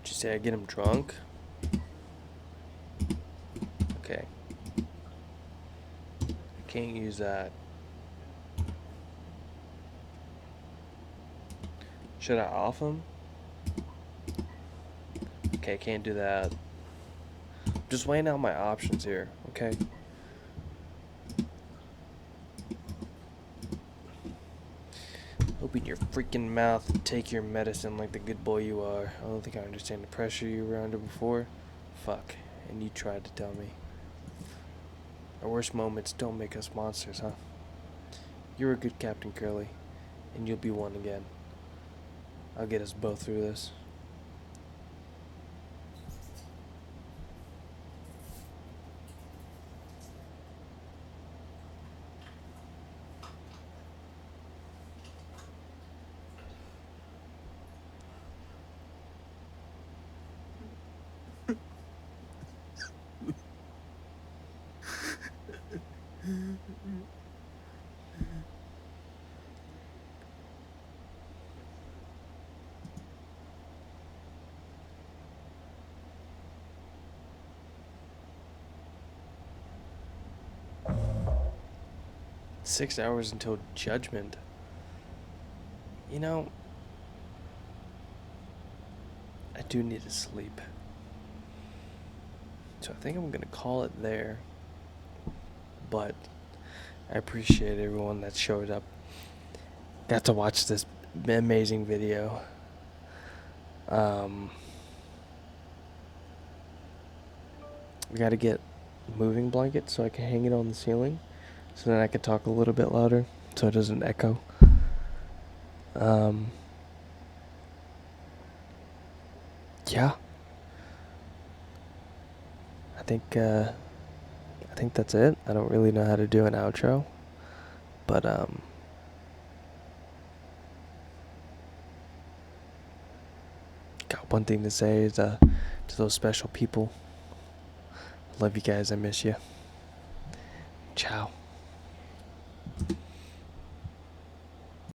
Did you say I get him drunk? Okay. I can't use that. Should I off him? Okay, can't do that. Just weighing out my options here, okay? Open your freaking mouth and take your medicine like the good boy you are. I don't think I understand the pressure you were under before. Fuck, and you tried to tell me. Our worst moments don't make us monsters, huh? You're a good Captain Curly, and you'll be one again. I'll get us both through this. Six hours until judgment. You know, I do need to sleep. So I think I'm gonna call it there. But I appreciate everyone that showed up. Got to watch this amazing video. We gotta get a moving blanket so I can hang it on the ceiling. So then I can talk a little bit louder so it doesn't echo. Yeah. I think that's it. I don't really know how to do an outro. But got one thing to say to those special people. Love you guys. I miss you. Ciao.